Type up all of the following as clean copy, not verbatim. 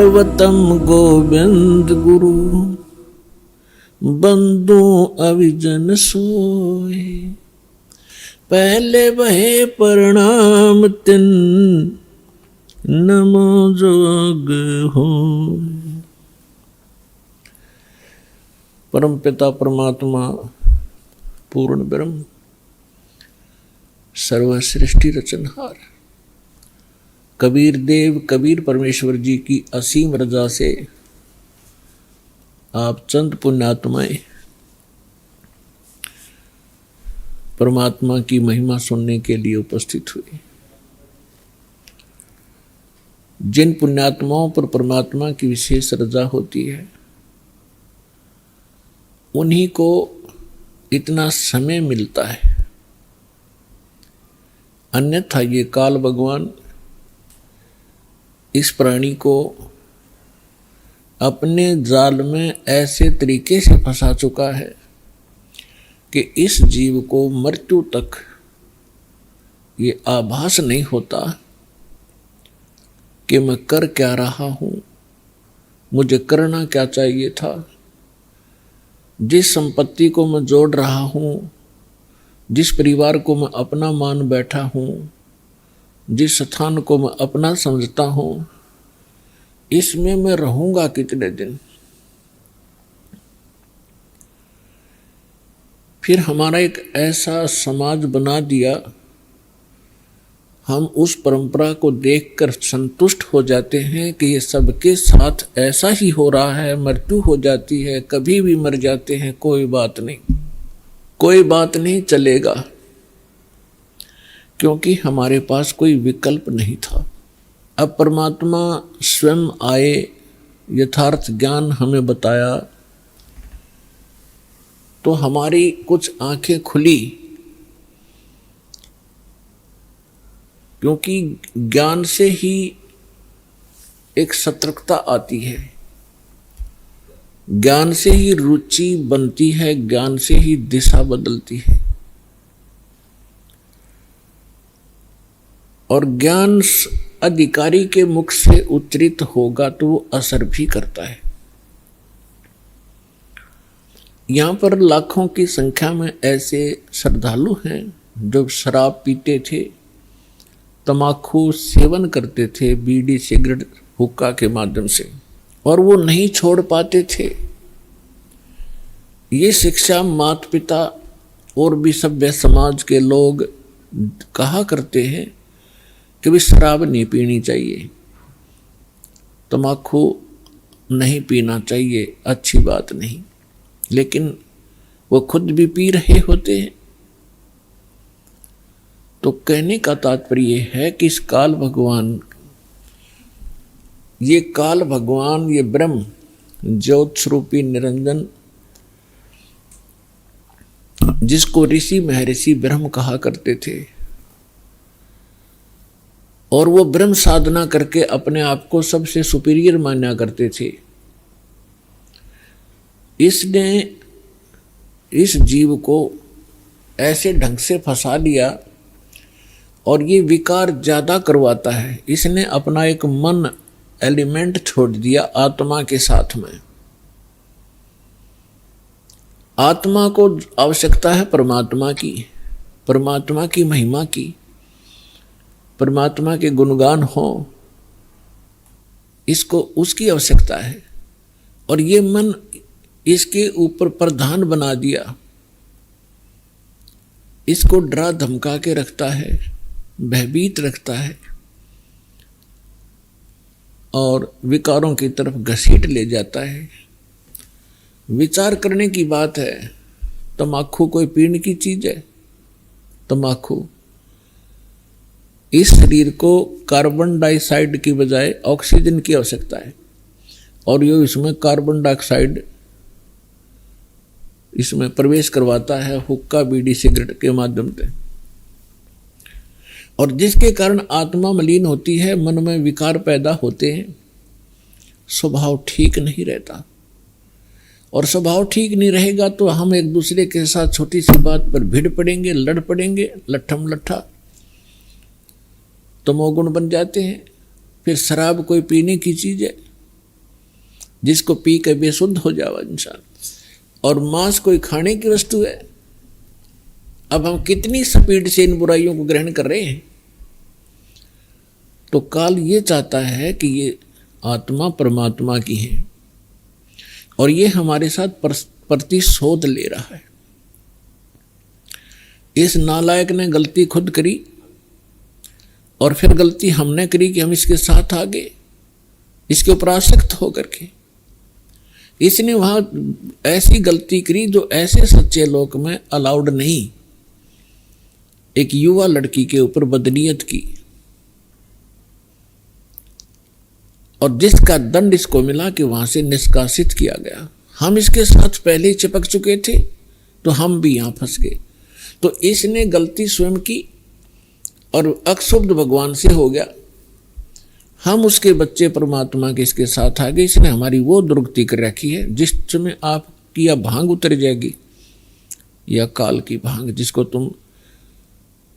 दंडवतम गोविंद गुरु, बंदो अविजन सोए। पहले वहे प्रणाम तिन, नमो जोग हो। परम पिता परमात्मा पूर्ण ब्रह्म, सर्व सृष्टि रचनहार कबीर देव कबीर परमेश्वर जी की असीम रजा से आप चंद पुण्यात्माएं परमात्मा की महिमा सुनने के लिए उपस्थित हुए। जिन पुण्यात्माओं पर परमात्मा की विशेष रजा होती है, उन्हीं को इतना समय मिलता है, अन्यथा ये काल भगवान इस प्राणी को अपने जाल में ऐसे तरीके से फंसा चुका है कि इस जीव को मृत्यु तक ये आभास नहीं होता कि मैं कर क्या रहा हूं, मुझे करना क्या चाहिए था। जिस संपत्ति को मैं जोड़ रहा हूं, जिस परिवार को मैं अपना मान बैठा हूं, जिस स्थान को मैं अपना समझता हूं, इसमें मैं रहूंगा कितने दिन। फिर हमारा एक ऐसा समाज बना दिया, हम उस परंपरा को देखकर संतुष्ट हो जाते हैं कि ये सबके साथ ऐसा ही हो रहा है, मृत्यु हो जाती है, कभी भी मर जाते हैं, कोई बात नहीं, कोई बात नहीं, चलेगा, क्योंकि हमारे पास कोई विकल्प नहीं था। अब परमात्मा स्वयं आए, यथार्थ ज्ञान हमें बताया, तो हमारी कुछ आंखें खुली, क्योंकि ज्ञान से ही एक सतर्कता आती है, ज्ञान से ही रुचि बनती है, ज्ञान से ही दिशा बदलती है। और ज्ञान अधिकारी के मुख से उच्चरित होगा तो वो असर भी करता है। यहां पर लाखों की संख्या में ऐसे श्रद्धालु हैं जो शराब पीते थे, तमाकू सेवन करते थे, बीड़ी सिगरेट हुक्का के माध्यम से, और वो नहीं छोड़ पाते थे। ये शिक्षा माता पिता और भी सभ्य समाज के लोग कहा करते हैं कि भी शराब नहीं पीनी चाहिए, तमाकू नहीं पीना चाहिए, अच्छी बात नहीं, लेकिन वो खुद भी पी रहे होते हैं। तो कहने का तात्पर्य है कि इस काल भगवान, ये काल भगवान, ये ब्रह्म ज्योत स्वरूपी निरंजन, जिसको ऋषि महर्षि ब्रह्म कहा करते थे, और वो ब्रह्म साधना करके अपने आप को सबसे सुपीरियर माना करते थे, इसने इस जीव को ऐसे ढंग से फंसा दिया और ये विकार ज्यादा करवाता है। इसने अपना एक मन एलिमेंट छोड़ दिया आत्मा के साथ में। आत्मा को आवश्यकता है परमात्मा की, परमात्मा की महिमा की, परमात्मा के गुणगान हो, इसको उसकी आवश्यकता है। और ये मन इसके ऊपर प्रधान बना दिया, इसको डरा धमका के रखता है, भयभीत रखता है और विकारों की तरफ घसीट ले जाता है। विचार करने की बात है, तमाकू कोई पीने की चीज है? तमाकू इस शरीर को कार्बन डाइऑक्साइड की बजाय ऑक्सीजन की आवश्यकता है, और ये इसमें कार्बन डाइऑक्साइड इसमें प्रवेश करवाता है हुक्का बीड़ी सिगरेट के माध्यम से, और जिसके कारण आत्मा मलिन होती है, मन में विकार पैदा होते हैं, स्वभाव ठीक नहीं रहता। और स्वभाव ठीक नहीं रहेगा तो हम एक दूसरे के साथ छोटी सी बात पर भिड़ पड़ेंगे, लड़ पड़ेंगे, लट्ठम लट्ठा, तमोगुण बन जाते हैं। फिर शराब कोई पीने की चीज है? जिसको पी के बेसुद्ध हो जावा इंसान। और मांस कोई खाने की वस्तु है। अब हम कितनी स्पीड से इन बुराइयों को ग्रहण कर रहे हैं। तो काल ये चाहता है कि ये आत्मा परमात्मा की है और ये हमारे साथ प्रतिशोध ले रहा है। इस नालायक ने गलती खुद करी और फिर गलती हमने करी कि हम इसके साथ आ गए, इसके ऊपर आसक्त होकर के। इसने वहां ऐसी गलती करी जो ऐसे सच्चे लोक में अलाउड नहीं। एक युवा लड़की के ऊपर बदनीयत की और जिसका दंड इसको मिला कि वहां से निष्कासित किया गया। हम इसके साथ पहले ही चिपक चुके थे तो हम भी यहां फंस गए। तो इसने गलती स्वयं की और अक्षुब्ध भगवान से हो गया। हम उसके बच्चे परमात्मा के इसके साथ आ गए। इसने हमारी वो दुर्गति कर रखी है जिस समय आपकी या भांग उतर जाएगी या काल की भांग, जिसको तुम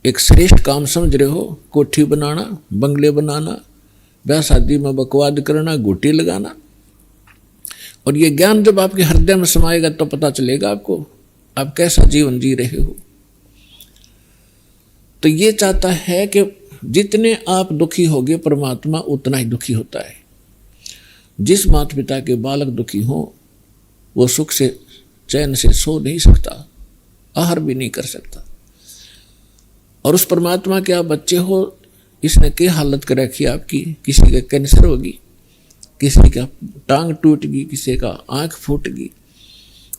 एक श्रेष्ठ काम समझ रहे हो, कोठी बनाना, बंगले बनाना, ब्याह शादी में बकवाद करना, गोटी लगाना, और ये ज्ञान जब आपके हृदय में समाएगा तो पता चलेगा आपको आप कैसा जीवन जी रहे हो। तो ये चाहता है कि जितने आप दुखी होगे परमात्मा उतना ही दुखी होता है। जिस माता पिता के बालक दुखी हो वो सुख से चैन से सो नहीं सकता, आहार भी नहीं कर सकता। और उस परमात्मा के आप बच्चे हो, इसने क्या हालत कर रखी आपकी। किसी का कैंसर होगी, किसी का टांग टूट गई, किसी का आंख फूट गई,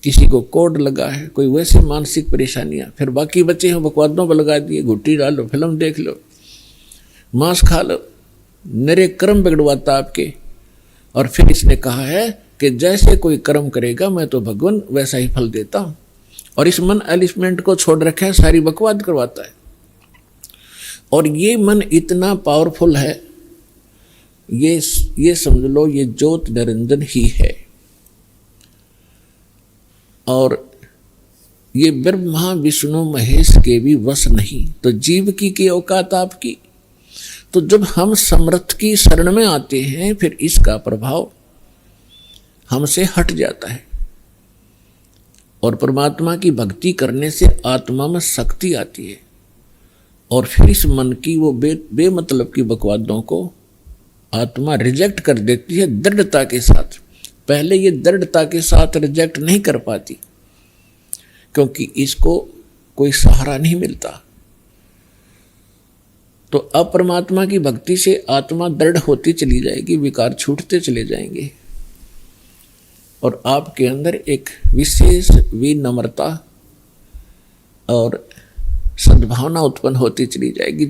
किसी को कोड लगा है, कोई वैसे मानसिक परेशानियां। फिर बाकी बच्चे हैं बकवादों पर लगा दिए, घुट्टी डालो, फिल्म देख लो, मांस खा लो, नरे कर्म बिगड़वाता आपके। और फिर इसने कहा है कि जैसे कोई कर्म करेगा मैं तो भगवान वैसा ही फल देता हूं। और इस मन एलिमेंट को छोड़ रखा है, सारी बकवाद करवाता है। और ये मन इतना पावरफुल है, ये समझ लो ये ज्योत निरंजन ही है। और ये ब्रह्मा विष्णु महेश के भी वश नहीं। तो जीव की औकात आपकी। तो जब हम समर्थ की शरण में आते हैं फिर इसका प्रभाव हमसे हट जाता है और परमात्मा की भक्ति करने से आत्मा में शक्ति आती है। और फिर इस मन की वो बेमतलब की बकवादों को आत्मा रिजेक्ट कर देती है दृढ़ता के साथ। पहले ये दृढ़ता के साथ रिजेक्ट नहीं कर पाती क्योंकि इसको कोई सहारा नहीं मिलता। तो अब परमात्मा की भक्ति से आत्मा दृढ़ होती चली जाएगी, विकार छूटते चले जाएंगे और आपके अंदर एक विशेष विनम्रता और सद्भावना उत्पन्न होती चली जाएगी।